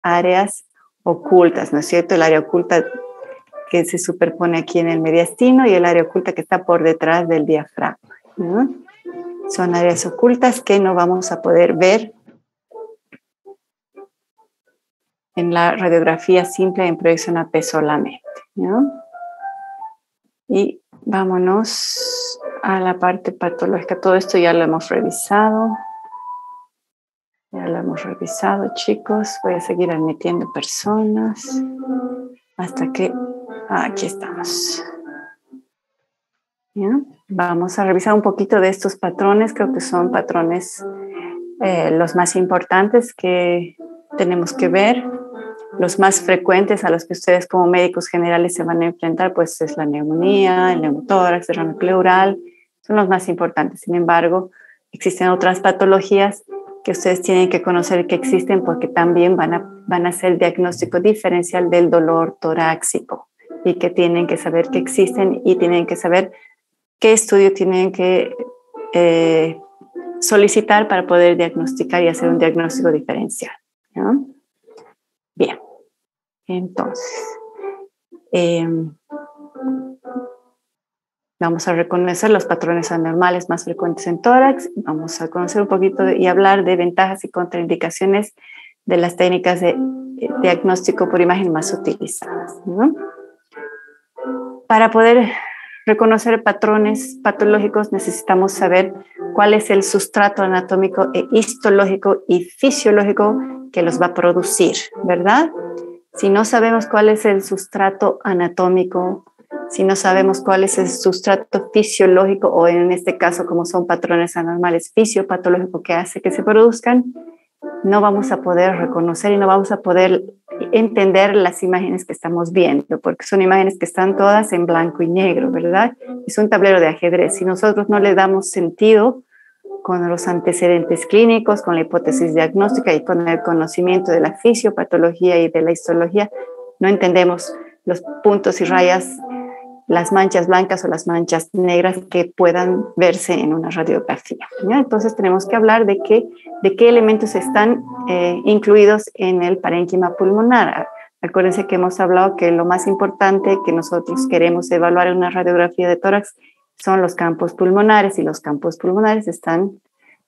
áreas ocultas, ¿no es cierto? El área oculta que se superpone aquí en el mediastino y el área oculta que está por detrás del diafragma, ¿no? Son áreas ocultas que no vamos a poder ver en la radiografía simple en proyección AP solamente, ¿no? Y vámonos a la parte patológica. Todo esto ya lo hemos revisado. Ya lo hemos revisado, chicos. Voy a seguir admitiendo personas hasta que... aquí estamos. ¿Ya? Vamos a revisar un poquito de estos patrones. Creo que son patrones los más importantes que tenemos que ver. Los más frecuentes a los que ustedes como médicos generales se van a enfrentar, pues es la neumonía, el neumotórax, el derrame pleural, son los más importantes. Sin embargo, existen otras patologías que ustedes tienen que conocer que existen porque también van a hacer diagnóstico diferencial del dolor torácico y que tienen que saber que existen y tienen que saber qué estudio tienen que solicitar para poder diagnosticar y hacer un diagnóstico diferencial, ¿no? Bien, entonces, vamos a reconocer los patrones anormales más frecuentes en tórax, vamos a conocer un poquito y hablar de ventajas y contraindicaciones de las técnicas de diagnóstico por imagen más utilizadas, ¿no? Para poder reconocer patrones patológicos necesitamos saber cuál es el sustrato anatómico e histológico y fisiológico que los va a producir, ¿verdad? Si no sabemos cuál es el sustrato anatómico, si no sabemos cuál es el sustrato fisiológico, o en este caso, como son patrones anormales fisiopatológicos que hace que se produzcan, no vamos a poder reconocer y no vamos a poder entender las imágenes que estamos viendo, porque son imágenes que están todas en blanco y negro, ¿verdad? Es un tablero de ajedrez. Si nosotros no le damos sentido con los antecedentes clínicos, con la hipótesis diagnóstica y con el conocimiento de la fisiopatología y de la histología, no entendemos los puntos y rayas, las manchas blancas o las manchas negras que puedan verse en una radiografía, ¿ya? Entonces tenemos que hablar de qué elementos están incluidos en el parénquima pulmonar. Acuérdense que hemos hablado que lo más importante que nosotros queremos evaluar en una radiografía de tórax son los campos pulmonares, y los campos pulmonares están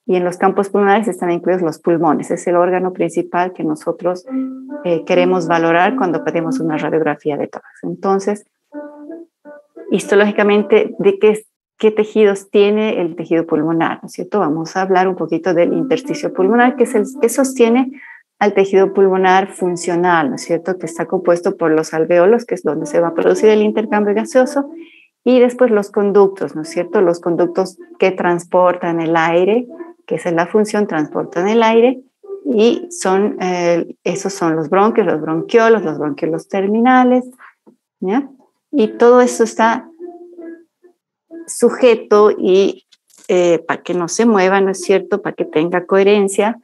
incluidos los pulmones. Es el órgano principal que nosotros queremos valorar cuando pedimos una radiografía de tórax. Entonces, histológicamente, ¿de qué tejidos tiene el tejido pulmonar? ¿No es cierto? Vamos a hablar un poquito del intersticio pulmonar, que es el que sostiene al tejido pulmonar funcional, ¿no es cierto? Que está compuesto por los alvéolos, que es donde se va a producir el intercambio gaseoso, y después los conductos, ¿no es cierto? Los conductos que transportan el aire, que esa es la función, transportan el aire, y esos son los bronquiolos terminales, ¿ya? Y todo eso está sujeto y para que no se mueva, ¿no es cierto? Para que tenga coherencia,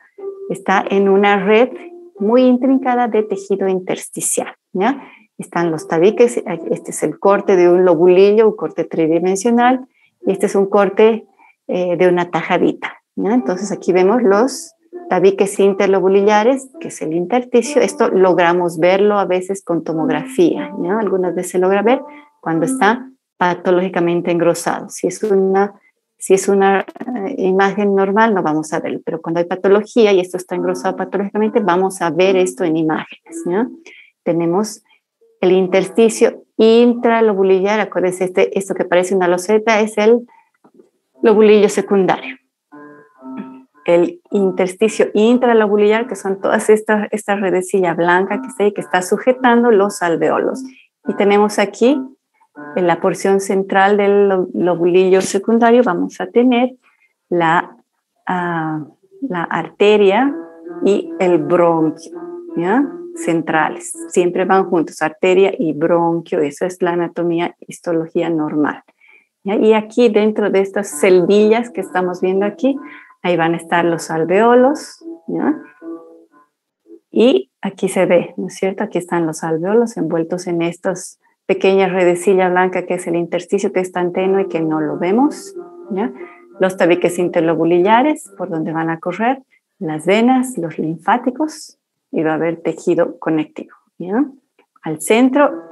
está en una red muy intrincada de tejido intersticial, ¿ya? Están los tabiques, este es el corte de un lobulillo, un corte tridimensional, y este es un corte de una tajadita, ¿ya? Entonces aquí vemos los tabiques interlobulillares, que es el intersticio. Esto logramos verlo a veces con tomografía, ¿ya? Algunas veces se logra ver cuando está patológicamente engrosado. Si es una imagen normal, no vamos a verlo, pero cuando hay patología y esto está engrosado patológicamente, vamos a ver esto en imágenes, ¿no? Tenemos el intersticio intralobulillar. Acuérdense, esto que parece una loseta es el lobulillo secundario. El intersticio intralobulillar, que son todas esta redecilla blanca que está sujetando los alvéolos. Y tenemos aquí, en la porción central del lobulillo secundario, vamos a tener la arteria y el bronquio, ¿ya? Centrales. Siempre van juntos, arteria y bronquio. Esa es la anatomía, histología normal, ¿ya? Y aquí, dentro de estas celdillas que estamos viendo aquí, ahí van a estar los alvéolos, ¿ya? Y aquí se ve, ¿no es cierto? Aquí están los alvéolos envueltos en estas pequeñas redecillas blancas, que es el intersticio, que es tan tenue que no lo vemos, ¿ya? Los tabiques interlobulillares, por donde van a correr las venas, los linfáticos, y va a haber tejido conectivo, ¿ya? Al centro,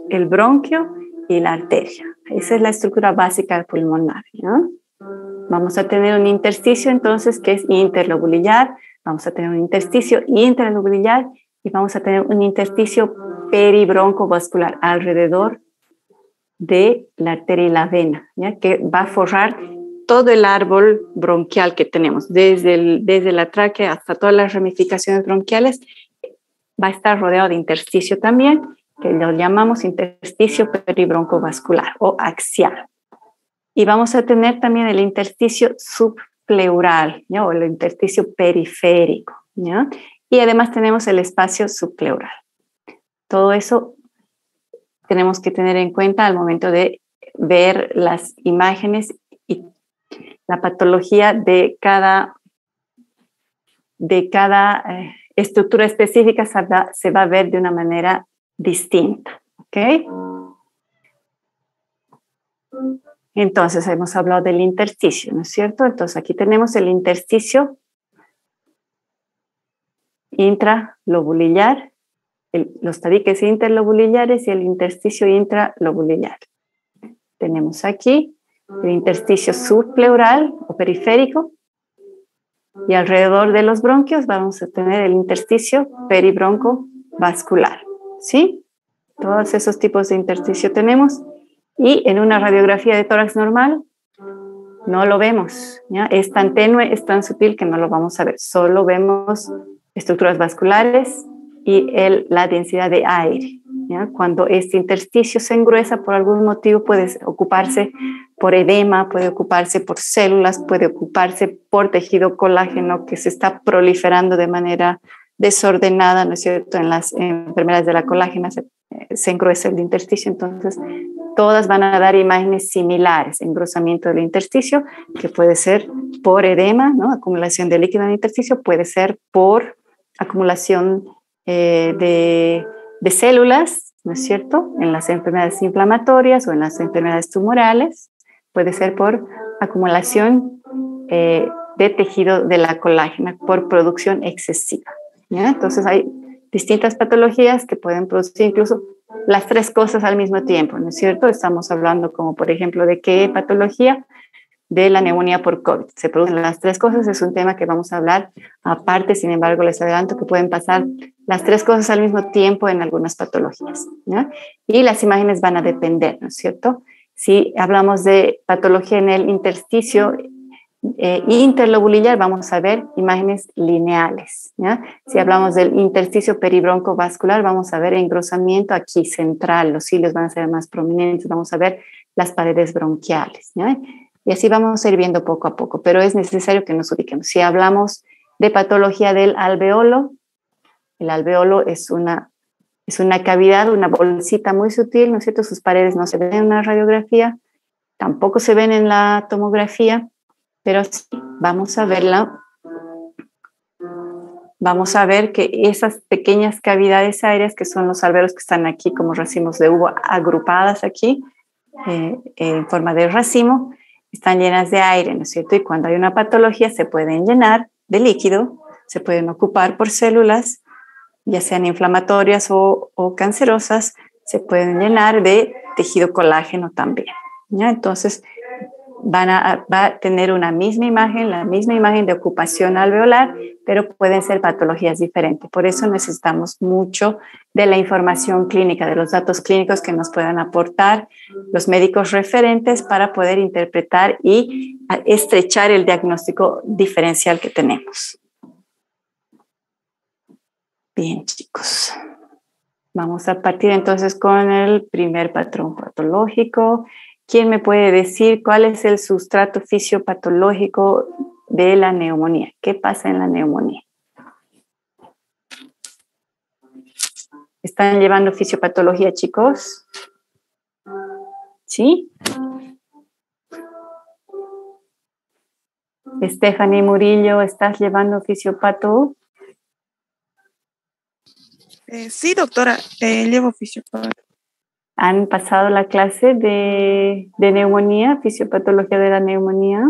el bronquio y la arteria. Esa es la estructura básica pulmonar, ¿ya? Vamos a tener un intersticio entonces que es interlobulillar, vamos a tener un intersticio interlobulillar y vamos a tener un intersticio peribroncovascular alrededor de la arteria y la vena, ¿ya? Que va a forrar todo el árbol bronquial que tenemos, desde la tráquea hasta todas las ramificaciones bronquiales, va a estar rodeado de intersticio también, que lo llamamos intersticio peribroncovascular o axial. Y vamos a tener también el intersticio subpleural, ¿ya? O el intersticio periférico, ¿ya? Y además tenemos el espacio subpleural. Todo eso tenemos que tener en cuenta al momento de ver las imágenes y la patología de cada estructura específica se va a ver de una manera distinta, ¿ok? Entonces, hemos hablado del intersticio, ¿no es cierto? Entonces, aquí tenemos el intersticio intralobulillar, los tabiques interlobulillares y el intersticio intralobulillar. Tenemos aquí el intersticio subpleural o periférico y alrededor de los bronquios vamos a tener el intersticio peribroncovascular, ¿sí? Todos esos tipos de intersticio tenemos. Y en una radiografía de tórax normal no lo vemos, ¿ya? Es tan tenue, es tan sutil que no lo vamos a ver. Solo vemos estructuras vasculares y la densidad de aire, ¿ya? Cuando este intersticio se engruesa por algún motivo puede ocuparse por edema, puede ocuparse por células, puede ocuparse por tejido colágeno que se está proliferando de manera desordenada, ¿no es cierto? En las enfermedades de la colágena se engruesa el intersticio, entonces todas van a dar imágenes similares, engrosamiento del intersticio, que puede ser por edema, ¿no? Acumulación de líquido en el intersticio, puede ser por acumulación de células, ¿no es cierto? En las enfermedades inflamatorias o en las enfermedades tumorales, puede ser por acumulación de tejido de la colágena, por producción excesiva, ¿ya? Entonces hay distintas patologías que pueden producir incluso las tres cosas al mismo tiempo, ¿no es cierto? Estamos hablando como, por ejemplo, de qué patología, de la neumonía por COVID. Se producen las tres cosas, es un tema que vamos a hablar aparte, sin embargo, les adelanto que pueden pasar las tres cosas al mismo tiempo en algunas patologías, ¿no? Y las imágenes van a depender, ¿no es cierto? Si hablamos de patología en el intersticio interlobulillar, vamos a ver imágenes lineales, ¿ya? Si hablamos del intersticio peribroncovascular, vamos a ver engrosamiento aquí central, los cilios van a ser más prominentes, vamos a ver las paredes bronquiales, ¿ya? Y así vamos a ir viendo poco a poco, pero es necesario que nos ubiquemos. Si hablamos de patología del alveolo, el alveolo es una cavidad, una bolsita muy sutil, ¿no es cierto? Sus paredes no se ven en una radiografía, tampoco se ven en la tomografía, pero sí, vamos a verla. Vamos a ver que esas pequeñas cavidades aéreas, que son los alveolos que están aquí como racimos de uva agrupadas aquí, en forma de racimo, están llenas de aire, ¿no es cierto? Y cuando hay una patología se pueden llenar de líquido, se pueden ocupar por células, ya sean inflamatorias o cancerosas, se pueden llenar de tejido colágeno también, ¿ya? Entonces, va a tener una misma imagen, la misma imagen de ocupación alveolar, pero pueden ser patologías diferentes. Por eso necesitamos mucho de la información clínica, de los datos clínicos que nos puedan aportar los médicos referentes para poder interpretar y estrechar el diagnóstico diferencial que tenemos. Bien, chicos. Vamos a partir entonces con el primer patrón patológico. ¿Quién me puede decir cuál es el sustrato fisiopatológico de la neumonía? ¿Qué pasa en la neumonía? ¿Están llevando fisiopatología, chicos? ¿Sí? Stephanie Murillo, ¿estás llevando fisiopato? Sí, doctora, llevo fisiopato. ¿Han pasado la clase de neumonía, fisiopatología de la neumonía?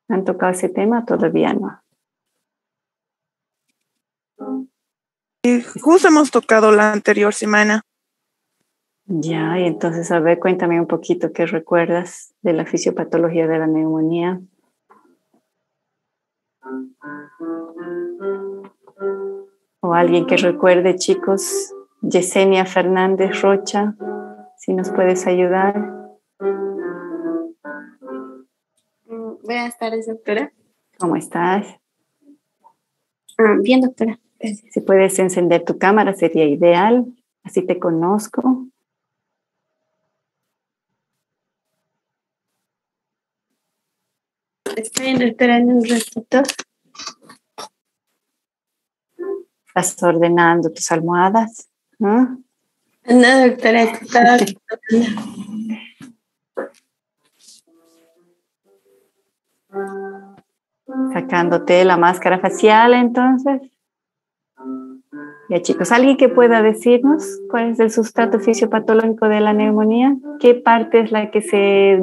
¿Han tocado ese tema? Todavía no. Justo hemos tocado la anterior semana. Ya, y entonces, a ver, cuéntame un poquito qué recuerdas de la fisiopatología de la neumonía. O alguien que recuerde, chicos. Yesenia Fernández Rocha, si nos puedes ayudar. Buenas tardes, doctora. ¿Cómo estás? Bien, doctora. Si puedes encender tu cámara sería ideal, así te conozco. Estoy en doctora en un ratito. Estás ordenando tus almohadas, ¿no? No, doctora, estaba sacándote la máscara facial, entonces. Ya, chicos, ¿alguien que pueda decirnos cuál es el sustrato fisiopatológico de la neumonía? ¿Qué parte es la que se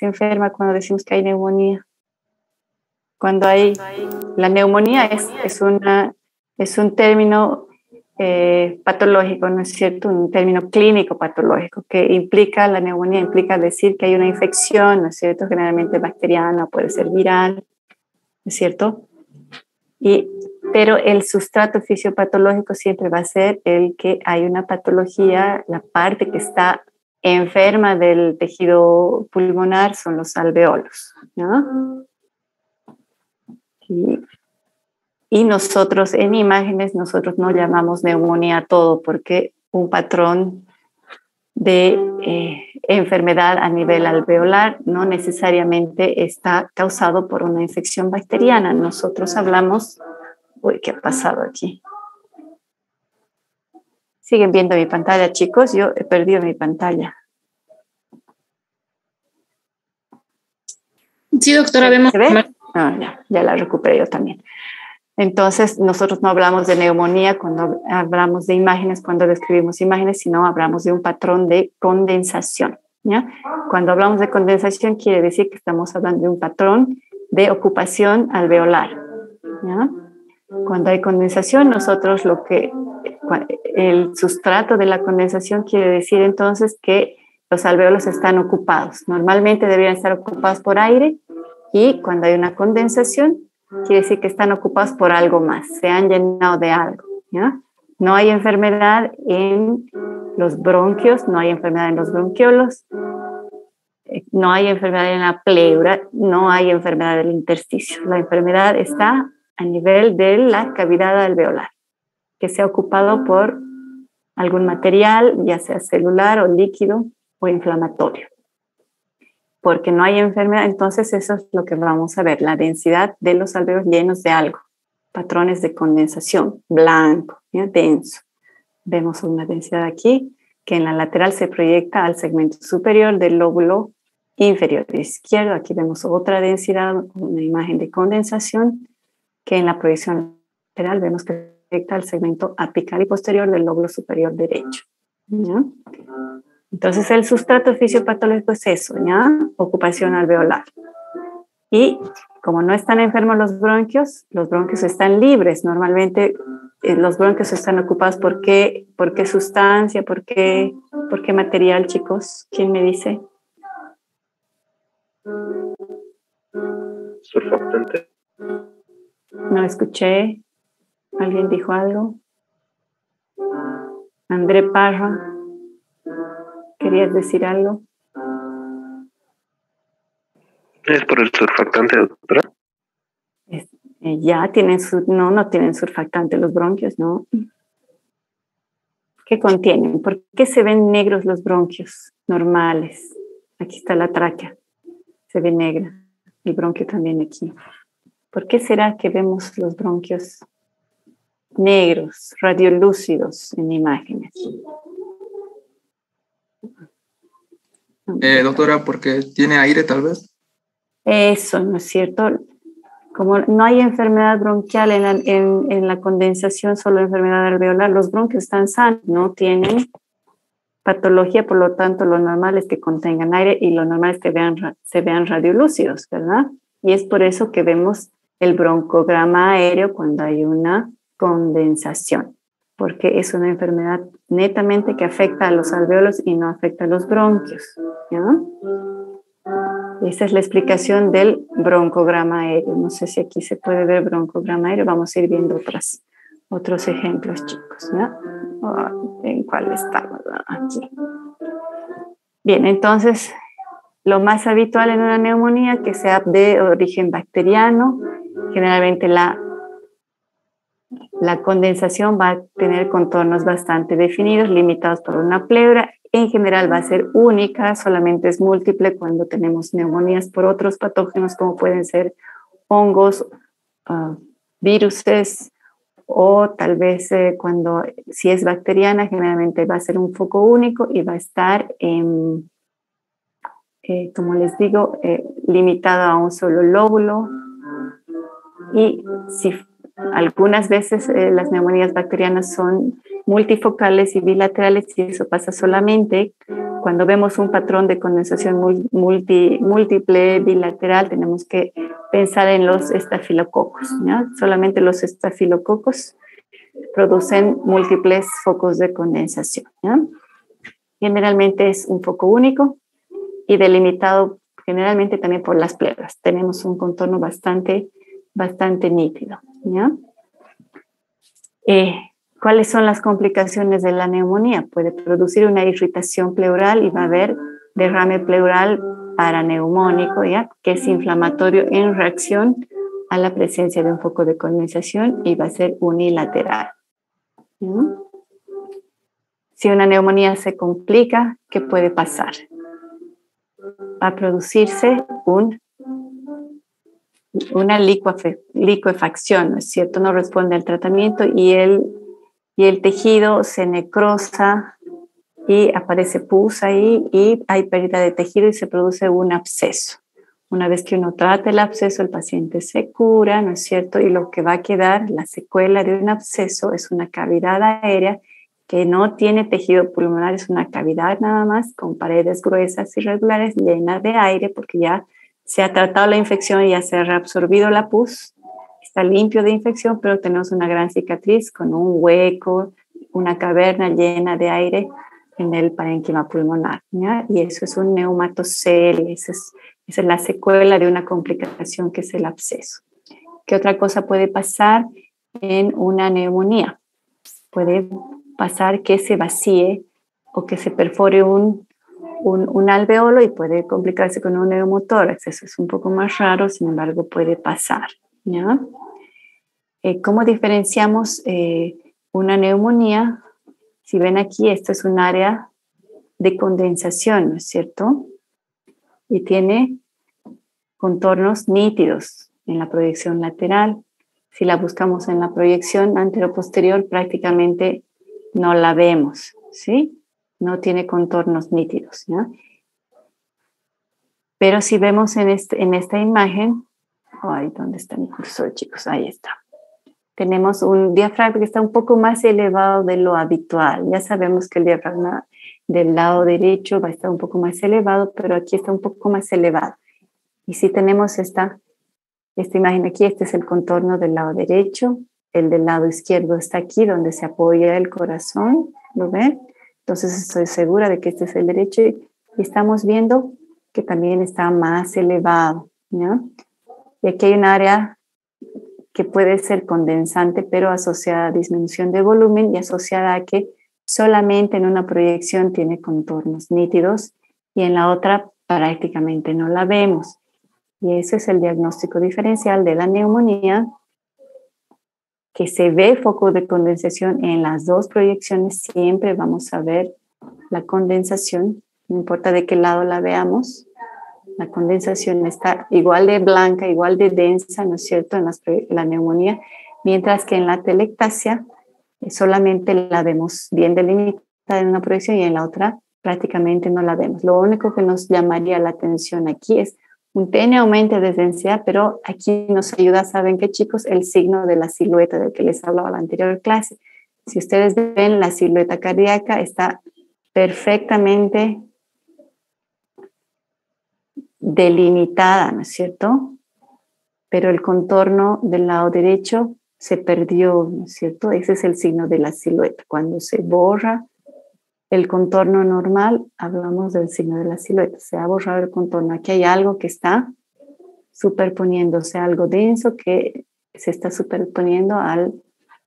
enferma cuando decimos que hay neumonía? Cuando hay la neumonía es un término patológico, ¿no es cierto? Un término clínico patológico que implica, la neumonía implica decir que hay una infección, ¿no es cierto? Generalmente bacteriana, puede ser viral, ¿no es cierto? Pero el sustrato fisiopatológico siempre va a ser el que hay una patología, la parte que está enferma del tejido pulmonar son los alveolos, ¿no? Y nosotros en imágenes, nosotros no llamamos neumonía a todo porque un patrón de enfermedad a nivel alveolar no necesariamente está causado por una infección bacteriana. Nosotros hablamos... Uy, ¿qué ha pasado aquí? ¿Siguen viendo mi pantalla, chicos? Yo he perdido mi pantalla. Sí, doctora, vemos. ¿Se ve? Ya la recuperé yo también. Entonces, nosotros no hablamos de neumonía cuando hablamos de imágenes, cuando describimos imágenes, sino hablamos de un patrón de condensación, ¿ya? Cuando hablamos de condensación, quiere decir que estamos hablando de un patrón de ocupación alveolar, ¿ya? Cuando hay condensación, nosotros el sustrato de la condensación quiere decir entonces que los alveolos están ocupados. Normalmente deberían estar ocupados por aire y cuando hay una condensación, quiere decir que están ocupados por algo más, se han llenado de algo, ¿ya? No hay enfermedad en los bronquios, no hay enfermedad en los bronquiolos, no hay enfermedad en la pleura, no hay enfermedad del intersticio. La enfermedad está a nivel de la cavidad alveolar, que sea ocupado por algún material, ya sea celular o líquido o inflamatorio. Porque no hay enfermedad, entonces eso es lo que vamos a ver, la densidad de los alveolos llenos de algo, patrones de condensación, blanco, ¿ya? Denso. Vemos una densidad aquí que en la lateral se proyecta al segmento superior del lóbulo inferior izquierdo. Aquí vemos otra densidad, una imagen de condensación que en la proyección lateral vemos que se proyecta al segmento apical y posterior del lóbulo superior derecho, ¿ya? Entonces el sustrato fisiopatológico es eso, ¿ya? Ocupación alveolar. Y como no están enfermos los bronquios están libres. Normalmente los bronquios están ocupados ¿por qué sustancia? ¿Por qué material, chicos? ¿Quién me dice? Surfactante. No escuché. ¿Alguien dijo algo? André Parra, ¿querías decir algo? ¿Es por el surfactante, doctora? Ya tienen no tienen surfactante los bronquios, ¿no? ¿Qué contienen? ¿Por qué se ven negros los bronquios normales? Aquí está la tráquea, se ve negra. El bronquio también aquí. ¿Por qué será que vemos los bronquios negros, radiolúcidos en imágenes? Doctora, porque tiene aire tal vez. Eso, ¿no es cierto? Como no hay enfermedad bronquial en la condensación, solo enfermedad alveolar, los bronquios están sanos, no tienen patología, por lo tanto, lo normal es que contengan aire y lo normal es que se vean radiolúcidos, ¿verdad? Y es por eso que vemos el broncograma aéreo cuando hay una condensación, porque es una enfermedad netamente que afecta a los alvéolos y no afecta a los bronquios, ¿ya? Esa es la explicación del broncograma aéreo. No sé si aquí se puede ver broncograma aéreo. Vamos a ir viendo otros ejemplos, chicos, ¿ya? ¿En cuál estamos? Aquí. Bien, entonces, lo más habitual en una neumonía que sea de origen bacteriano, generalmente la condensación va a tener contornos bastante definidos, limitados por una pleura. En general va a ser única, solamente es múltiple cuando tenemos neumonías por otros patógenos como pueden ser hongos, viruses, o tal vez si es bacteriana, generalmente va a ser un foco único y va a estar, como les digo, limitado a un solo lóbulo. Y si algunas veces las neumonías bacterianas son multifocales y bilaterales, y eso pasa solamente cuando vemos un patrón de condensación múltiple bilateral. Tenemos que pensar en los estafilococos, ¿ya? Solamente los estafilococos producen múltiples focos de condensación, ¿ya? Generalmente es un foco único y delimitado generalmente también por las pleuras. Tenemos un contorno bastante nítido, ¿ya? ¿Cuáles son las complicaciones de la neumonía? Puede producir una irritación pleural y va a haber derrame pleural paraneumónico, ¿ya? Que es inflamatorio en reacción a la presencia de un foco de condensación y va a ser unilateral, ¿ya? Si una neumonía se complica, ¿qué puede pasar? Va a producirse una licuefacción, ¿no es cierto? No responde al tratamiento y el tejido se necrosa y aparece pus ahí y hay pérdida de tejido y se produce un absceso. Una vez que uno trata el absceso, el paciente se cura, ¿no es cierto? Y lo que va a quedar, la secuela de un absceso, es una cavidad aérea que no tiene tejido pulmonar, es una cavidad nada más con paredes gruesas irregulares llenas de aire porque ya se ha tratado la infección y ya se ha reabsorbido la pus. Está limpio de infección, pero tenemos una gran cicatriz con un hueco, una caverna llena de aire en el parénquima pulmonar, ¿ya? Y eso es un neumatocele, esa es la secuela de una complicación que es el absceso. ¿Qué otra cosa puede pasar en una neumonía? Puede pasar que se vacíe o que se perfore un alveolo y puede complicarse con un neumotórax. Eso es un poco más raro, sin embargo puede pasar, ¿ya? ¿Cómo diferenciamos una neumonía? Si ven aquí, esto es un área de condensación, ¿no es cierto? Y tiene contornos nítidos en la proyección lateral. Si la buscamos en la proyección antero-posterior, prácticamente no la vemos, ¿sí? No tiene contornos nítidos, ¿ya? Pero si vemos en esta imagen, ay, ¿dónde está mi cursor, chicos? Ahí está. Tenemos un diafragma que está un poco más elevado de lo habitual. Ya sabemos que el diafragma del lado derecho va a estar un poco más elevado, pero aquí está un poco más elevado. Y si tenemos esta imagen aquí, este es el contorno del lado derecho, el del lado izquierdo está aquí donde se apoya el corazón, ¿lo ven? Entonces estoy segura de que este es el derecho y estamos viendo que también está más elevado, ¿no? Y aquí hay un área que puede ser condensante, pero asociada a disminución de volumen y asociada a que solamente en una proyección tiene contornos nítidos y en la otra prácticamente no la vemos. Y ese es el diagnóstico diferencial de la neumonía, que se ve foco de condensación en las dos proyecciones. Siempre vamos a ver la condensación, no importa de qué lado la veamos. La condensación está igual de blanca, igual de densa, ¿no es cierto?, en la neumonía, mientras que en la telectasia solamente la vemos bien delimitada en una proyección y en la otra prácticamente no la vemos. Lo único que nos llamaría la atención aquí es un TN aumento de densidad, pero aquí nos ayuda, ¿saben qué, chicos? El signo de la silueta del que les hablaba en la anterior clase. Si ustedes ven la silueta cardíaca, está perfectamente delimitada, ¿no es cierto? Pero el contorno del lado derecho se perdió, ¿no es cierto? Ese es el signo de la silueta. Cuando se borra el contorno normal, hablamos del signo de la silueta. Se ha borrado el contorno. Aquí hay algo que está superponiéndose, algo denso que se está superponiendo al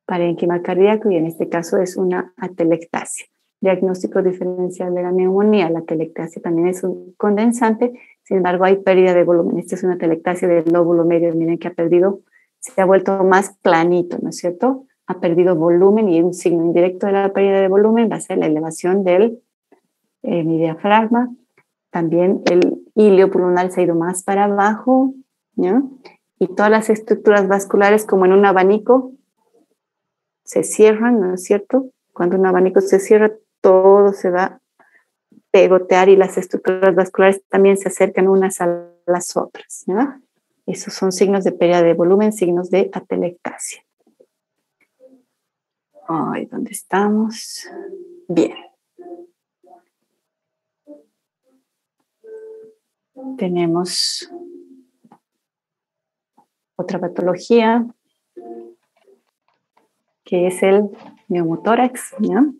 parénquima cardíaco y en este caso es una atelectasia. Diagnóstico diferencial de la neumonía. La atelectasia también es un condensante, sin embargo hay pérdida de volumen. Esta es una atelectasia del lóbulo medio, miren que ha perdido, se ha vuelto más planito, ¿no es cierto? Ha perdido volumen y un signo indirecto de la pérdida de volumen va a ser la elevación del mi diafragma. También el ilio pulmonar se ha ido más para abajo, ¿no? Y todas las estructuras vasculares, como en un abanico, se cierran, ¿no es cierto? Cuando un abanico se cierra, todo se va a pegotear y las estructuras vasculares también se acercan unas a las otras, ¿no? Esos son signos de pérdida de volumen, signos de atelectasia. Ay, ¿dónde estamos? Bien. Tenemos otra patología que es el neumotórax, ¿no?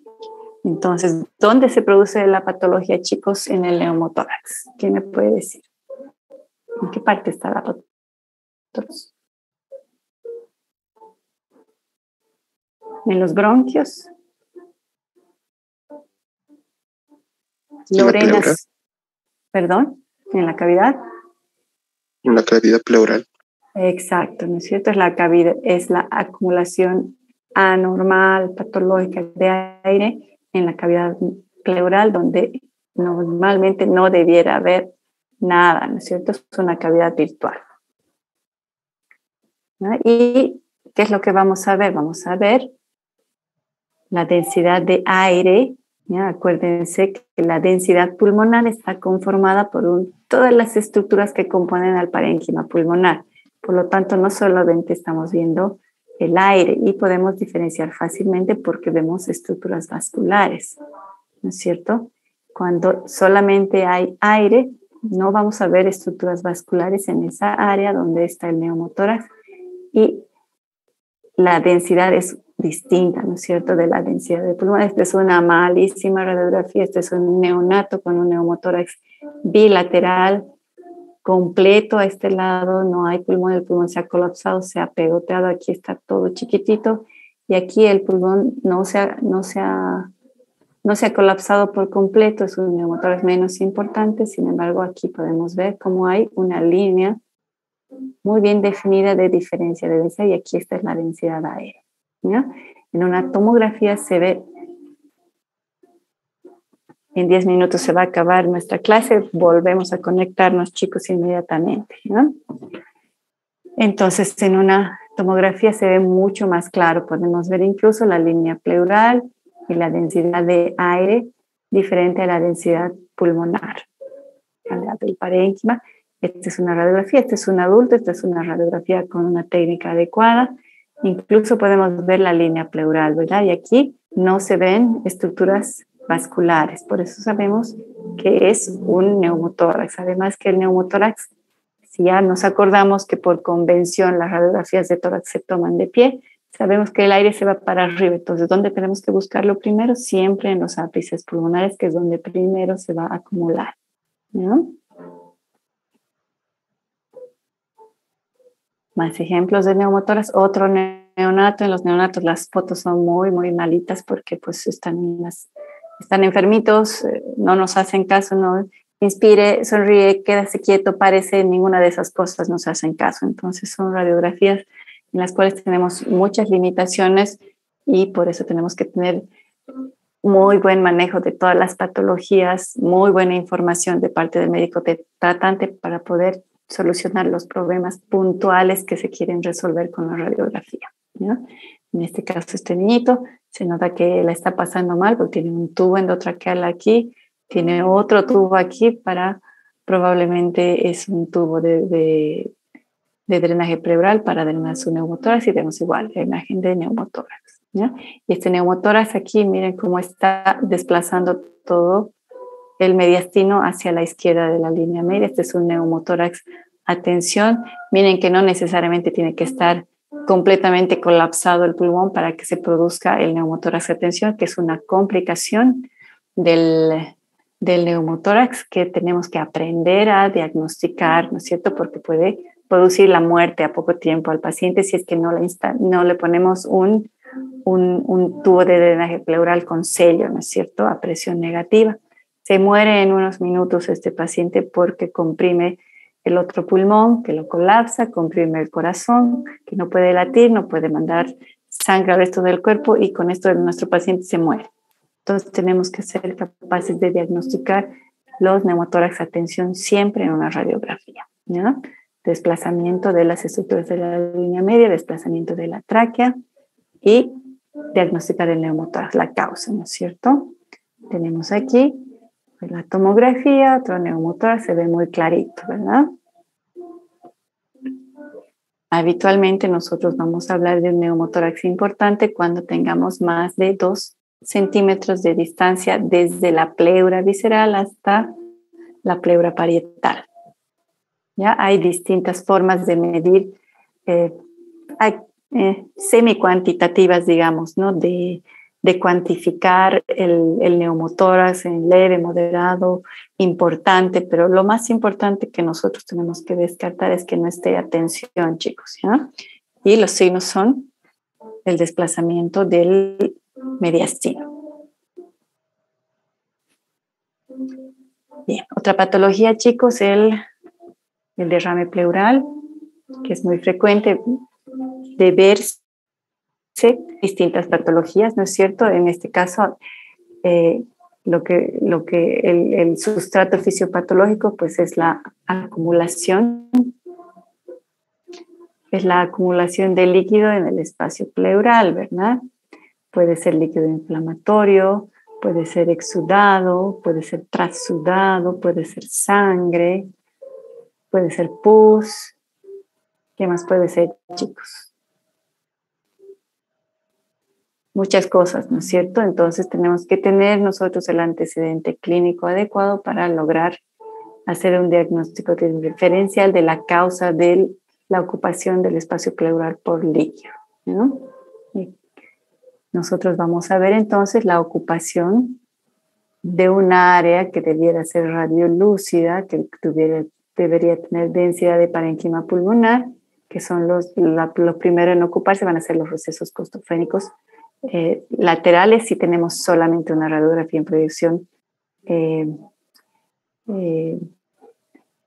Entonces, ¿dónde se produce la patología, chicos, en el neumotórax? ¿Quién me puede decir? ¿En qué parte está la patología? ¿En los bronquios? Lorenas, perdón, ¿en la cavidad? En la cavidad pleural. Exacto, ¿no es cierto? Es la cavidad, es la acumulación anormal, patológica de aire en la cavidad pleural, donde normalmente no debiera haber nada, ¿no es cierto? Es una cavidad virtual. ¿No? ¿Y qué es lo que vamos a ver? Vamos a ver la densidad de aire. ¿Ya? Acuérdense que la densidad pulmonar está conformada por todas las estructuras que componen al parénquima pulmonar. Por lo tanto, no solamente estamos viendo el aire y podemos diferenciar fácilmente porque vemos estructuras vasculares, ¿no es cierto? Cuando solamente hay aire, no vamos a ver estructuras vasculares en esa área donde está el neumotórax y la densidad es distinta, ¿no es cierto?, de la densidad de pulmón. Esta es una malísima radiografía, este es un neonato con un neumotórax bilateral, completo a este lado, no hay pulmón, el pulmón se ha colapsado, se ha pegoteado, aquí está todo chiquitito, y aquí el pulmón no se ha colapsado por completo, es un neumotórax menos importante, sin embargo aquí podemos ver cómo hay una línea muy bien definida de diferencia de densidad y aquí esta es la densidad aérea, ¿no? En una tomografía se ve, en 10 minutos se va a acabar nuestra clase, volvemos a conectarnos, chicos, inmediatamente, ¿no? Entonces en una tomografía se ve mucho más claro, podemos ver incluso la línea pleural y la densidad de aire diferente a la densidad pulmonar, a la del parénquima. Esta es una radiografía, este es un adulto, esta es una radiografía con una técnica adecuada. Incluso podemos ver la línea pleural, ¿verdad? Y aquí no se ven estructuras vasculares, por eso sabemos que es un neumotórax. Además que el neumotórax, si ya nos acordamos que por convención las radiografías de tórax se toman de pie, sabemos que el aire se va para arriba. Entonces, ¿dónde tenemos que buscarlo primero? Siempre en los ápices pulmonares, que es donde primero se va a acumular, ¿no? Más ejemplos de neumotórax. Otro neonato. En los neonatos las fotos son muy, muy malitas porque pues están enfermitos, no nos hacen caso, no inspire, sonríe, quédase quieto, parece, ninguna de esas cosas nos hacen caso. Entonces son radiografías en las cuales tenemos muchas limitaciones y por eso tenemos que tener muy buen manejo de todas las patologías, muy buena información de parte del médico tratante para poder solucionar los problemas puntuales que se quieren resolver con la radiografía, ¿no? En este caso, este niñito se nota que la está pasando mal porque tiene un tubo endotraqueal aquí, tiene otro tubo aquí probablemente es un tubo de drenaje pleural para drenar su neumotórax y vemos igual la imagen de neumotórax. ¿ya? Y este neumotórax aquí, miren cómo está desplazando todo el mediastino hacia la izquierda de la línea media. Este es un neumotórax a tensión. Miren que no necesariamente tiene que estar completamente colapsado el pulmón para que se produzca el neumotórax a tensión, que es una complicación del neumotórax que tenemos que aprender a diagnosticar, ¿no es cierto? Porque puede producir la muerte a poco tiempo al paciente si es que no le ponemos un tubo de drenaje pleural con sello, ¿no es cierto?, a presión negativa. Se muere en unos minutos este paciente porque comprime el otro pulmón, que lo colapsa, comprime el corazón, que no puede latir, no puede mandar sangre al resto del cuerpo y con esto nuestro paciente se muere. Entonces tenemos que ser capaces de diagnosticar los neumotórax a tensión siempre en una radiografía, ¿no? Desplazamiento de las estructuras de la línea media, desplazamiento de la tráquea y diagnosticar el neumotórax, la causa, ¿no es cierto? Tenemos aquí la tomografía, otro neumotórax, se ve muy clarito, ¿verdad? Habitualmente nosotros vamos a hablar de un neumotórax importante cuando tengamos más de 2 centímetros de distancia desde la pleura visceral hasta la pleura parietal. ¿Ya? Hay distintas formas de medir, semi-cuantitativas, digamos, ¿no? De cuantificar el neumotórax en leve, moderado, importante, pero lo más importante que nosotros tenemos que descartar es que no esté a tensión, chicos, ¿ya? Y los signos son el desplazamiento del mediastino. Bien, otra patología, chicos, el derrame pleural, que es muy frecuente de verse distintas patologías, ¿no es cierto? En este caso, lo que el sustrato fisiopatológico pues es la acumulación de líquido en el espacio pleural, ¿verdad? Puede ser líquido inflamatorio, puede ser exudado, puede ser trasudado, puede ser sangre, puede ser pus. ¿Qué más puede ser, chicos? Muchas cosas, ¿no es cierto? Entonces tenemos que tener nosotros el antecedente clínico adecuado para lograr hacer un diagnóstico diferencial de la causa de la ocupación del espacio pleural por líquido, ¿no? Y nosotros vamos a ver entonces la ocupación de un área que debiera ser radiolúcida, que debería tener densidad de parénquima pulmonar, que son los primeros en ocuparse, van a ser los recesos costofrénicos laterales si tenemos solamente una radiografía en proyección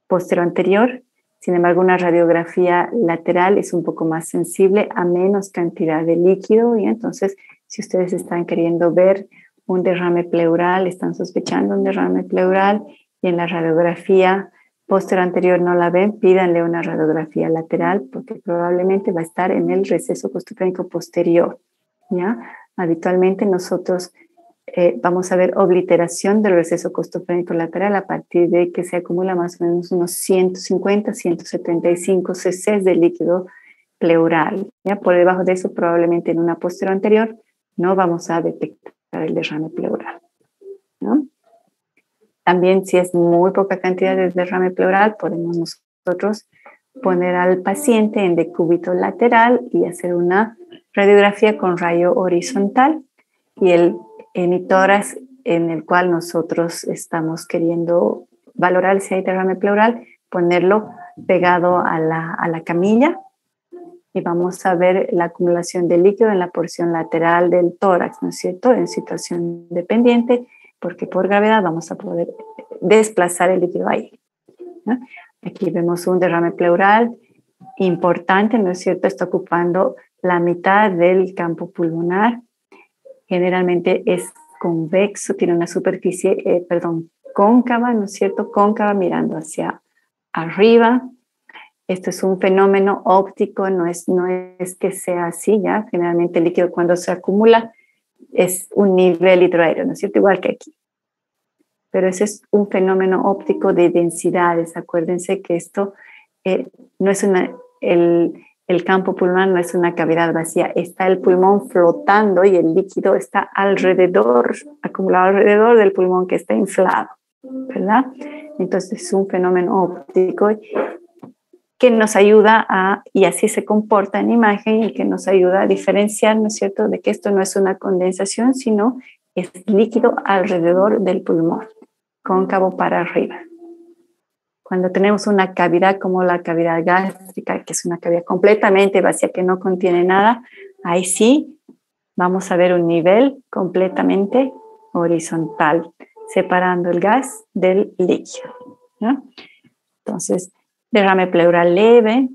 posterior-anterior. Sin embargo, una radiografía lateral es un poco más sensible a menos cantidad de líquido y entonces si ustedes están queriendo ver un derrame pleural, están sospechando un derrame pleural y en la radiografía posterior-anterior no la ven, pídanle una radiografía lateral porque probablemente va a estar en el receso costofrénico posterior, ¿ya? Habitualmente nosotros vamos a ver obliteración del receso costofrénico lateral a partir de que se acumula más o menos unos 150, 175 cc de líquido pleural, ¿ya? Por debajo de eso, probablemente en una posterior-anterior no vamos a detectar el derrame pleural, ¿no? También si es muy poca cantidad de derrame pleural, podemos nosotros poner al paciente en decúbito lateral y hacer una radiografía con rayo horizontal y el hemitórax en el cual nosotros estamos queriendo valorar si hay derrame pleural, ponerlo pegado a la camilla y vamos a ver la acumulación de líquido en la porción lateral del tórax, ¿no es cierto? En situación dependiente, porque por gravedad vamos a poder desplazar el líquido ahí, ¿no? Aquí vemos un derrame pleural importante, ¿no es cierto? Está ocupando la mitad del campo pulmonar. Generalmente es convexo, tiene una superficie, cóncava, ¿no es cierto? Cóncava mirando hacia arriba. Esto es un fenómeno óptico, no es que sea así, ¿ya? Generalmente el líquido cuando se acumula es un nivel hidroaéreo, ¿no es cierto? Igual que aquí. Pero ese es un fenómeno óptico de densidades. Acuérdense que esto no es el campo pulmonar no es una cavidad vacía, está el pulmón flotando y el líquido está alrededor, acumulado alrededor del pulmón que está inflado, ¿verdad? Entonces es un fenómeno óptico que nos ayuda y así se comporta en imagen y que nos ayuda a diferenciar, ¿no es cierto?, de que esto no es una condensación, sino es líquido alrededor del pulmón, cóncavo para arriba. Cuando tenemos una cavidad como la cavidad gástrica, que es una cavidad completamente vacía, que no contiene nada, ahí sí vamos a ver un nivel completamente horizontal, separando el gas del líquido, ¿no? Entonces, derrame pleural leve,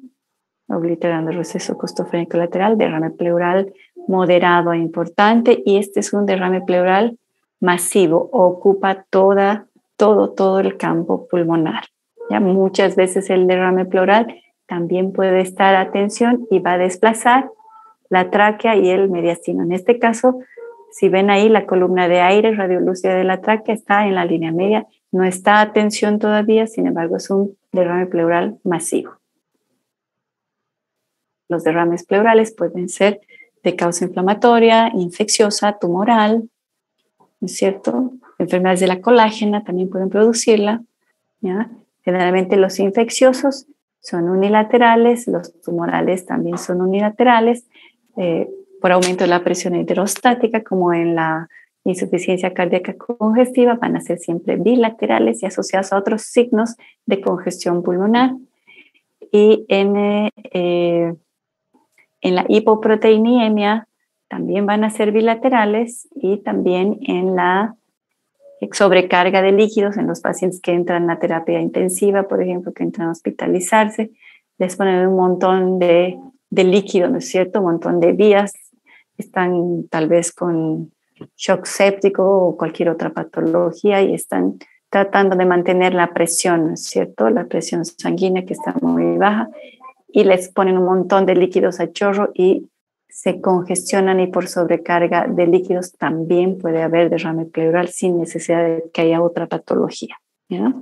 obliterando el receso costofrénico lateral, derrame pleural moderado e importante, y este es un derrame pleural masivo, ocupa todo el campo pulmonar. ¿Ya? Muchas veces el derrame pleural también puede estar a tensión y va a desplazar la tráquea y el mediastino. En este caso, si ven ahí, la columna de aire radiolúcida de la tráquea está en la línea media, no está a tensión todavía, sin embargo es un derrame pleural masivo. Los derrames pleurales pueden ser de causa inflamatoria, infecciosa, tumoral, ¿no es cierto? Enfermedades de la colágena también pueden producirla, ¿ya? Generalmente los infecciosos son unilaterales, los tumorales también son unilaterales, por aumento de la presión hidrostática, como en la insuficiencia cardíaca congestiva, van a ser siempre bilaterales y asociados a otros signos de congestión pulmonar. Y en la hipoproteinemia también van a ser bilaterales, y también en la sobrecarga de líquidos en los pacientes que entran a terapia intensiva, por ejemplo, que entran a hospitalizarse, les ponen un montón de líquido, ¿no es cierto? Un montón de vías, están tal vez con shock séptico o cualquier otra patología y están tratando de mantener la presión, ¿no es cierto? La presión sanguínea que está muy baja, y les ponen un montón de líquidos a chorro y se congestionan, y por sobrecarga de líquidos también puede haber derrame pleural sin necesidad de que haya otra patología, ¿ya?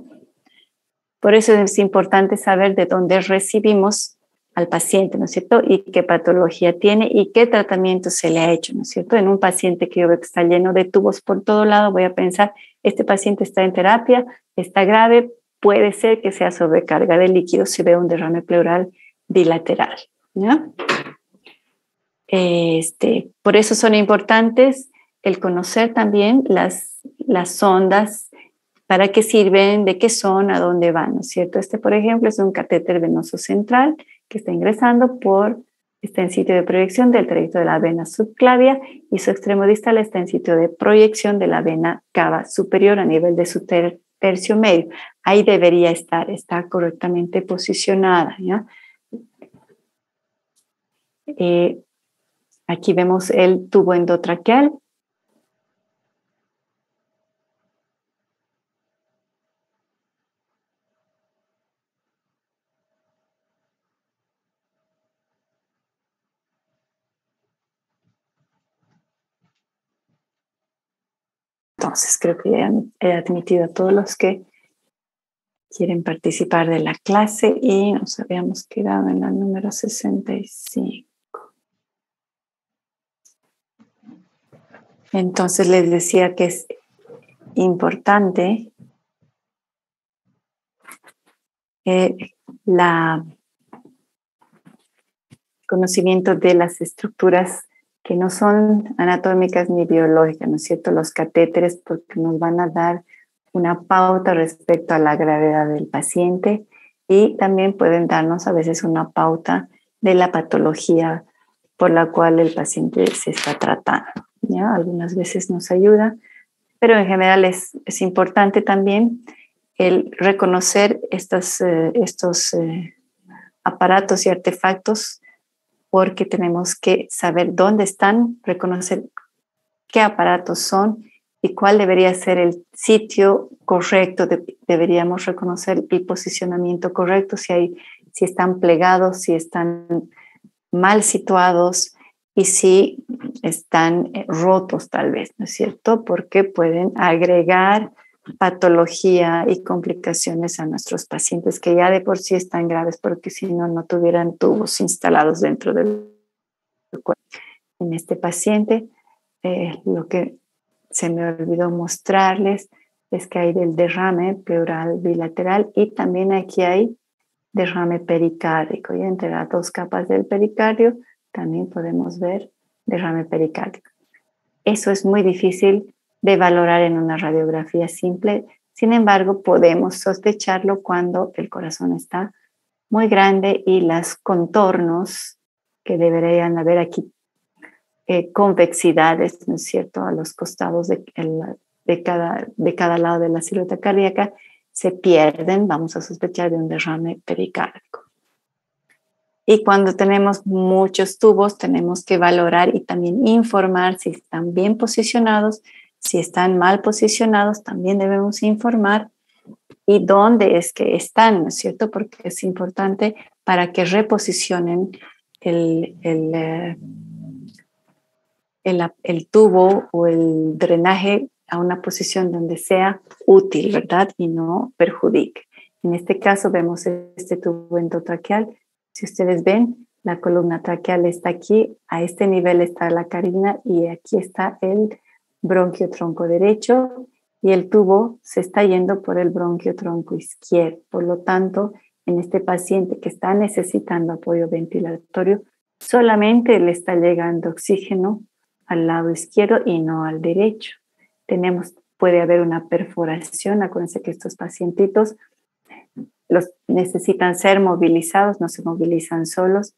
Por eso es importante saber de dónde recibimos al paciente, ¿no es cierto? Y qué patología tiene y qué tratamiento se le ha hecho, ¿no es cierto? En un paciente que yo veo que está lleno de tubos por todo lado, voy a pensar, este paciente está en terapia, está grave, puede ser que sea sobrecarga de líquidos si veo un derrame pleural bilateral, ¿ya? Por eso son importantes el conocer también las sondas, para qué sirven, de qué son, a dónde van, ¿no es cierto? Por ejemplo, es un catéter venoso central que está ingresando está en sitio de proyección del trayecto de la vena subclavia, y su extremo distal está en sitio de proyección de la vena cava superior a nivel de su tercio medio. Ahí debería está correctamente posicionada, ¿ya? Aquí vemos el tubo endotraqueal. Entonces, creo que ya he admitido a todos los que quieren participar de la clase, y nos habíamos quedado en la número 65. Entonces, les decía que es importante el conocimiento de las estructuras que no son anatómicas ni biológicas, ¿no es cierto? Los catéteres, porque nos van a dar una pauta respecto a la gravedad del paciente, y también pueden darnos a veces una pauta de la patología por la cual el paciente se está tratando, ¿ya? Algunas veces nos ayuda, pero en general es importante también el reconocer estos aparatos y artefactos, porque tenemos que saber dónde están, reconocer qué aparatos son y cuál debería ser el sitio correcto. Deberíamos reconocer el posicionamiento correcto, si están plegados, si están mal situados y si están rotos tal vez, ¿no es cierto? Porque pueden agregar patología y complicaciones a nuestros pacientes que ya de por sí están graves porque si no, no tuvieran tubos instalados dentro del cuerpo. En este paciente, lo que se me olvidó mostrarles es que hay del derrame pleural bilateral y también aquí hay derrame pericárdico. Y entre las dos capas del pericardio también podemos ver derrame pericárdico. Eso es muy difícil de valorar en una radiografía simple. Sin embargo, podemos sospecharlo cuando el corazón está muy grande y los contornos que deberían haber aquí, convexidades, ¿no es cierto?, a los costados de cada lado de la silueta cardíaca, se pierden. Vamos a sospechar de un derrame pericárdico. Y cuando tenemos muchos tubos, tenemos que valorar y también informar si están bien posicionados. Si están mal posicionados, también debemos informar y dónde es que están, ¿no es cierto? Porque es importante para que reposicionen el tubo o el drenaje a una posición donde sea útil, ¿verdad? Y no perjudique. En este caso vemos este tubo endotraqueal. Si ustedes ven, la columna traqueal está aquí, a este nivel está la carina y aquí está el bronquio tronco derecho y el tubo se está yendo por el bronquio tronco izquierdo. Por lo tanto, en este paciente que está necesitando apoyo ventilatorio, solamente le está llegando oxígeno al lado izquierdo y no al derecho. Puede haber una perforación. Acuérdense que estos pacientitos necesitan ser movilizados, no se movilizan solos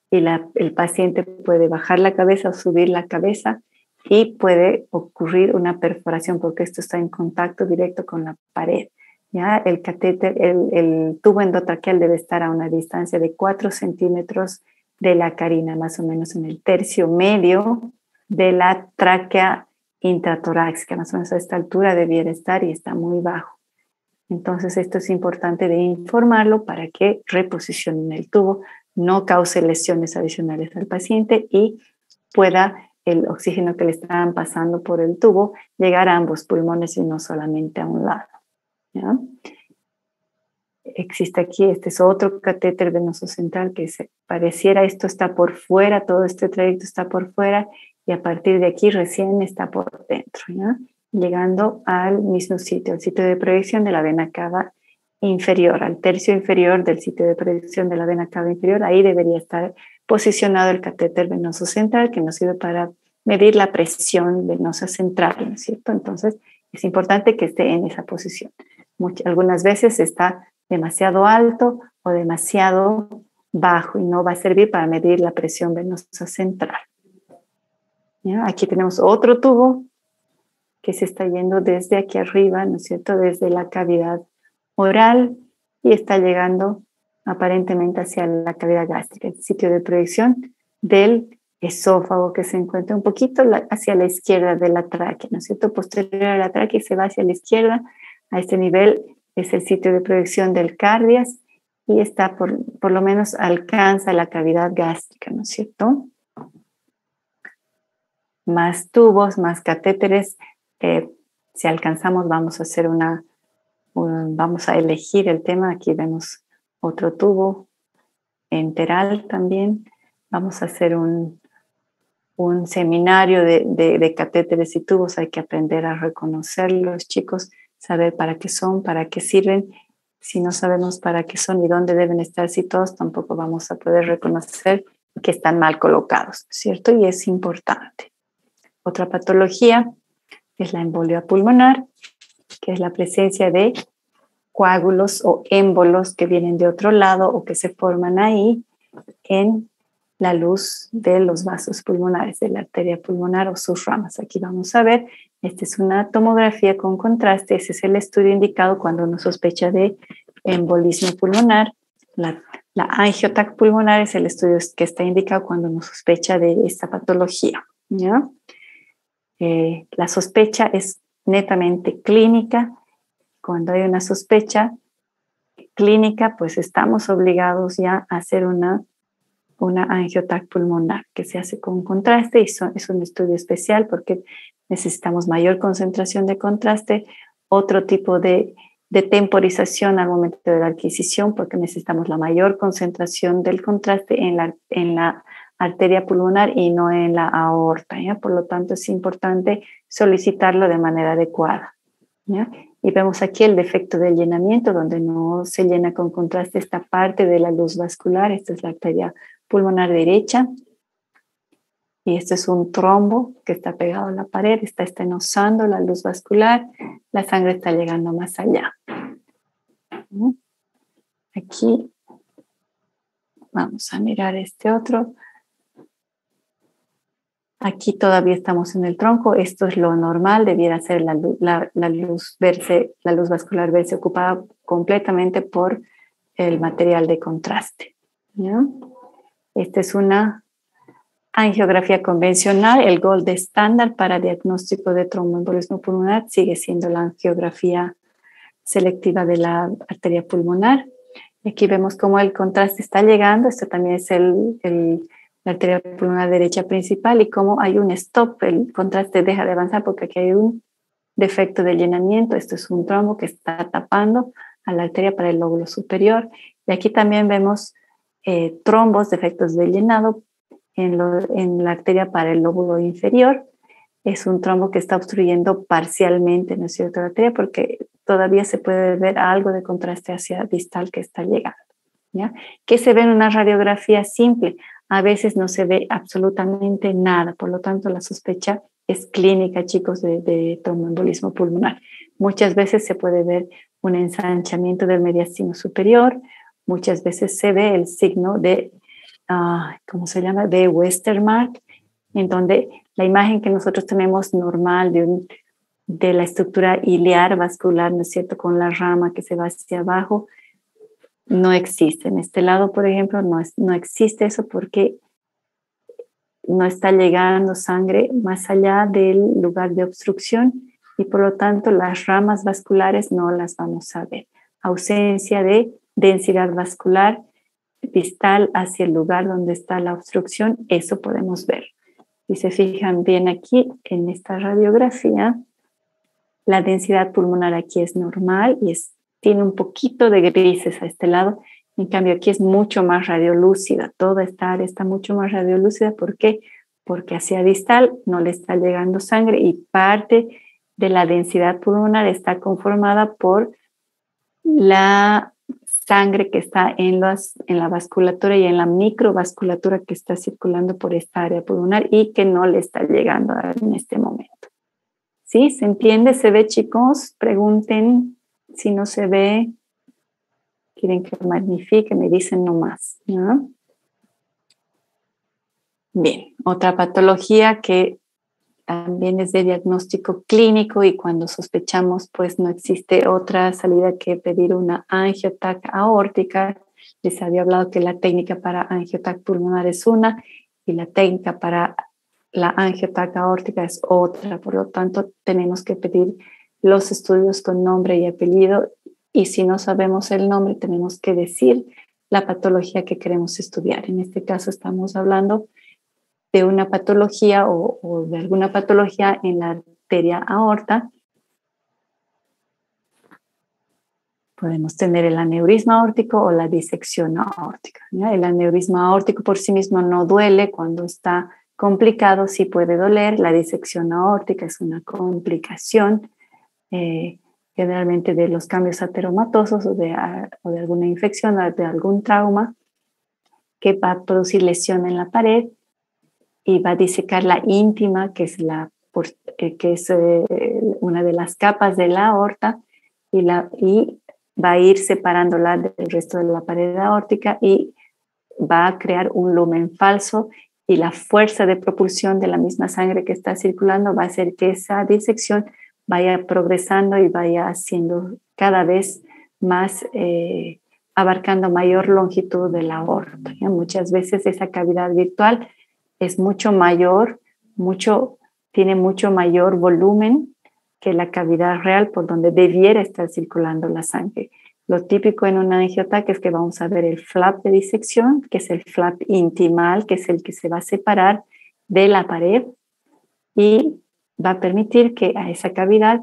y el paciente puede bajar la cabeza o subir la cabeza y puede ocurrir una perforación porque esto está en contacto directo con la pared. ¿Ya? El catéter, el tubo endotraqueal debe estar a una distancia de 4 centímetros de la carina, más o menos en el tercio medio de la tráquea intratorácica, más o menos a esta altura debiera estar y está muy bajo. Entonces esto es importante de informarlo para que reposicionen el tubo, no cause lesiones adicionales al paciente y pueda el oxígeno que le están pasando por el tubo llegar a ambos pulmones y no solamente a un lado. ¿Ya? Existe aquí, este es otro catéter venoso central que pareciera esto está por fuera, todo este trayecto está por fuera y a partir de aquí recién está por dentro, ¿ya? Llegando al mismo sitio, el sitio de proyección de la vena cava inferior, al tercio inferior del sitio de proyección de la vena cava inferior. Ahí debería estar posicionado el catéter venoso central que nos sirve para medir la presión venosa central, ¿no es cierto? Entonces es importante que esté en esa posición. Algunas veces está demasiado alto o demasiado bajo y no va a servir para medir la presión venosa central. ¿Ya? Aquí tenemos otro tubo que se está yendo desde aquí arriba, ¿no es cierto?, desde la cavidad oral y está llegando aparentemente hacia la cavidad gástrica, el sitio de proyección del esófago que se encuentra un poquito hacia la izquierda de la tráquea, ¿no es cierto?, posterior a la tráquea y se va hacia la izquierda. A este nivel es el sitio de proyección del cardias y está por lo menos alcanza la cavidad gástrica, ¿no es cierto? Más tubos, más catéteres. Si alcanzamos, vamos a hacer vamos a elegir el tema. Aquí vemos otro tubo enteral también. Vamos a hacer un seminario de catéteres y tubos. Hay que aprender a reconocerlos, chicos, saber para qué son, para qué sirven. Si no sabemos para qué son y dónde deben estar situados, tampoco vamos a poder reconocer que están mal colocados, ¿cierto? Y es importante. Otra patología es la embolia pulmonar, que es la presencia de coágulos o émbolos que vienen de otro lado o que se forman ahí en la luz de los vasos pulmonares, de la arteria pulmonar o sus ramas. Aquí vamos a ver, esta es una tomografía con contraste, ese es el estudio indicado cuando uno sospecha de embolismo pulmonar. La angiotac pulmonar es el estudio que está indicado cuando uno sospecha de esta patología, ¿ya? La sospecha es netamente clínica. Cuando hay una sospecha clínica, pues estamos obligados ya a hacer una angiotac pulmonar que se hace con contraste y es un estudio especial porque necesitamos mayor concentración de contraste otro tipo de temporización al momento de la adquisición, porque necesitamos la mayor concentración del contraste en la arteria pulmonar y no en la aorta, ¿ya? Por lo tanto, es importante solicitarlo de manera adecuada, ¿ya? Y vemos aquí el defecto del llenamiento, donde no se llena con contraste esta parte de la luz vascular. Esta es la arteria pulmonar derecha. Y este es un trombo que está pegado a la pared, está estenosando la luz vascular, la sangre está llegando más allá. Aquí vamos a mirar este otro. Aquí todavía estamos en el tronco, esto es lo normal, debiera ser la luz vascular verse ocupada completamente por el material de contraste, ¿ya? Esta es una angiografía convencional, el gold estándar para diagnóstico de tromboembolismo pulmonar sigue siendo la angiografía selectiva de la arteria pulmonar. Aquí vemos cómo el contraste está llegando, esto también es la arteria pulmonar derecha principal y cómo hay un stop, el contraste deja de avanzar porque aquí hay un defecto de llenamiento, esto es un trombo que está tapando a la arteria para el lóbulo superior. Y aquí también vemos trombos, defectos de llenado en la arteria para el lóbulo inferior. Es un trombo que está obstruyendo parcialmente, ¿no es cierto?, la arteria, porque todavía se puede ver algo de contraste hacia distal que está llegando, ¿ya? ¿Qué se ve en una radiografía simple? A veces no se ve absolutamente nada, por lo tanto la sospecha es clínica, chicos, de tromboembolismo pulmonar. Muchas veces se puede ver un ensanchamiento del mediastino superior, muchas veces se ve el signo de ¿cómo se llama?, de Westermarck, en donde la imagen que nosotros tenemos normal de la estructura iliar vascular, ¿no es cierto?, con la rama que se va hacia abajo, no existe. En este lado, por ejemplo, no existe eso porque no está llegando sangre más allá del lugar de obstrucción y por lo tanto las ramas vasculares no las vamos a ver. Ausencia de densidad vascular distal hacia el lugar donde está la obstrucción, eso podemos ver. Si se fijan bien aquí en esta radiografía, la densidad pulmonar aquí es normal y tiene un poquito de grises a este lado, en cambio aquí es mucho más radiolúcida, toda esta área está mucho más radiolúcida. ¿Por qué? Porque hacia distal no le está llegando sangre y parte de la densidad pulmonar está conformada por la sangre que está en la vasculatura y en la microvasculatura que está circulando por esta área pulmonar y que no le está llegando en este momento. ¿Sí? ¿Se entiende? ¿Se ve, chicos? Pregunten si no se ve. Quieren que magnifique, me dicen nomás, ¿no? Bien, otra patología que también es de diagnóstico clínico y cuando sospechamos pues no existe otra salida que pedir una angiotac aórtica. Les había hablado que la técnica para angiotac pulmonar es una y la técnica para la angiotac aórtica es otra, por lo tanto tenemos que pedir los estudios con nombre y apellido y si no sabemos el nombre tenemos que decir la patología que queremos estudiar. En este caso estamos hablando de una patología o de alguna patología en la arteria aorta. Podemos tener el aneurisma aórtico o la disección aórtica, ¿ya? El aneurisma aórtico por sí mismo no duele, cuando está complicado sí puede doler. La disección aórtica es una complicación generalmente de los cambios ateromatosos o de alguna infección o de algún trauma que va a producir lesión en la pared y va a disecar la íntima, que es una de las capas de la aorta, y va a ir separándola del resto de la pared aórtica y va a crear un lumen falso y la fuerza de propulsión de la misma sangre que está circulando va a hacer que esa disección vaya progresando y vaya haciendo cada vez más, abarcando mayor longitud de la aorta, ¿ya? Muchas veces esa cavidad virtual es mucho mayor, tiene mucho mayor volumen que la cavidad real por donde debiera estar circulando la sangre. Lo típico en una angiotac es que vamos a ver el flap de disección, que es el flap intimal, que es el que se va a separar de la pared y va a permitir que a esa cavidad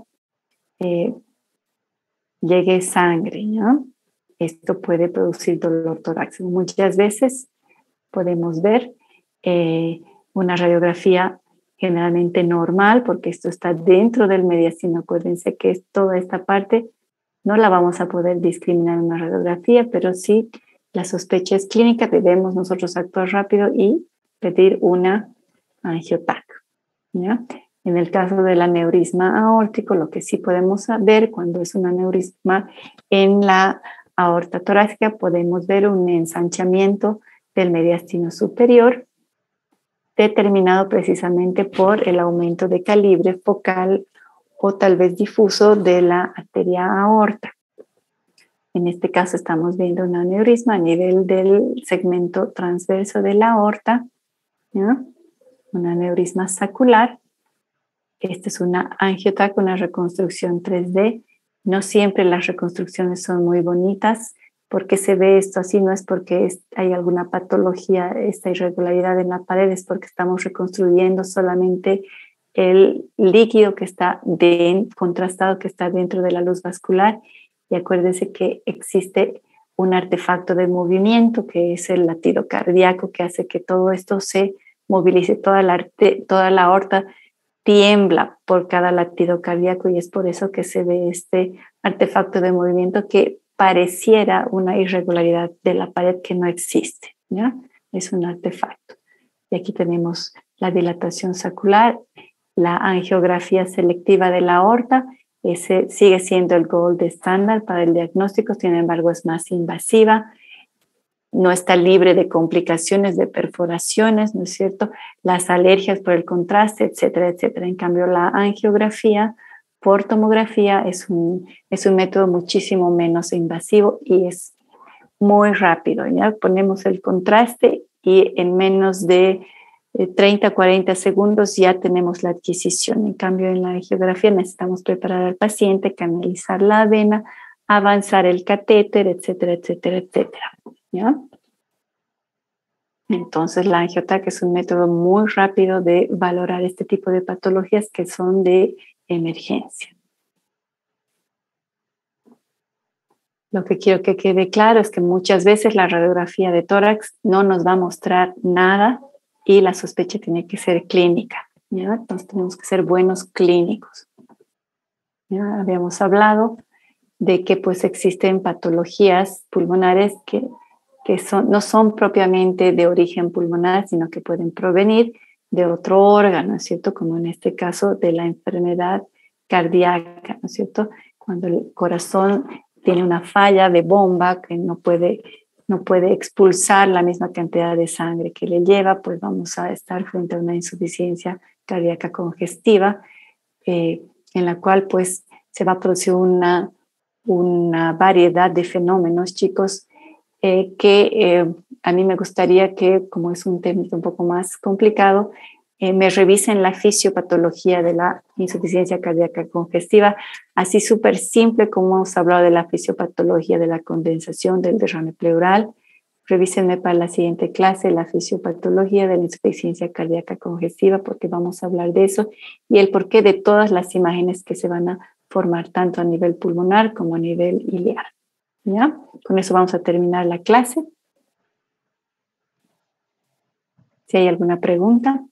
llegue sangre, ¿no? Esto puede producir dolor torácico. Muchas veces podemos ver una radiografía generalmente normal, porque esto está dentro del mediastino. Acuérdense que toda esta parte no la vamos a poder discriminar en una radiografía, pero sí la sospecha es clínica, debemos nosotros actuar rápido y pedir una angiotac, ¿ya? En el caso del aneurisma aórtico, lo que sí podemos ver cuando es un aneurisma en la aorta torácica, podemos ver un ensanchamiento del mediastino superior determinado precisamente por el aumento de calibre focal o tal vez difuso de la arteria aorta. En este caso estamos viendo un aneurisma a nivel del segmento transverso de la aorta, ¿no? Un aneurisma sacular. Esta es una angiotac, una reconstrucción 3D. No siempre las reconstrucciones son muy bonitas. ¿Por qué se ve esto así? No es porque hay alguna patología, esta irregularidad en la pared, es porque estamos reconstruyendo solamente el líquido que está contrastado, que está dentro de la luz vascular. Y acuérdense que existe un artefacto de movimiento, que es el latido cardíaco, que hace que todo esto se movilice, toda la aorta tiembla por cada latido cardíaco, y es por eso que se ve este artefacto de movimiento que pareciera una irregularidad de la pared que no existe, ¿ya? Es un artefacto. Y aquí tenemos la dilatación sacular, la angiografía selectiva de la aorta. Ese sigue siendo el gold estándar para el diagnóstico, sin embargo es más invasiva, no está libre de complicaciones, de perforaciones, ¿no es cierto? Las alergias por el contraste, etcétera, etcétera. En cambio, la angiografía por tomografía es un método muchísimo menos invasivo y es muy rápido, ¿ya? Ponemos el contraste y en menos de 30, 40 segundos ya tenemos la adquisición. En cambio, en la angiografía necesitamos preparar al paciente, canalizar la vena, avanzar el catéter, etcétera, etcétera, etcétera, ¿ya? Entonces, la angiotac es un método muy rápido de valorar este tipo de patologías que son de emergencia. Lo que quiero que quede claro es que muchas veces la radiografía de tórax no nos va a mostrar nada y la sospecha tiene que ser clínica, ¿ya? Entonces tenemos que ser buenos clínicos. ¿Ya? Habíamos hablado de que pues existen patologías pulmonares que no son propiamente de origen pulmonar, sino que pueden provenir de otro órgano, ¿no es cierto? Como en este caso de la enfermedad cardíaca, ¿no es cierto? Cuando el corazón tiene una falla de bomba que no puede expulsar la misma cantidad de sangre que le lleva, pues vamos a estar frente a una insuficiencia cardíaca congestiva, en la cual pues se va a producir una variedad de fenómenos, chicos, que a mí me gustaría que, como es un tema un poco más complicado, me revisen la fisiopatología de la insuficiencia cardíaca congestiva, así súper simple como hemos hablado de la fisiopatología de la condensación del derrame pleural. Revísenme para la siguiente clase la fisiopatología de la insuficiencia cardíaca congestiva, porque vamos a hablar de eso y el porqué de todas las imágenes que se van a formar tanto a nivel pulmonar como a nivel iliar. ¿Ya? Con eso vamos a terminar la clase. Si hay alguna pregunta.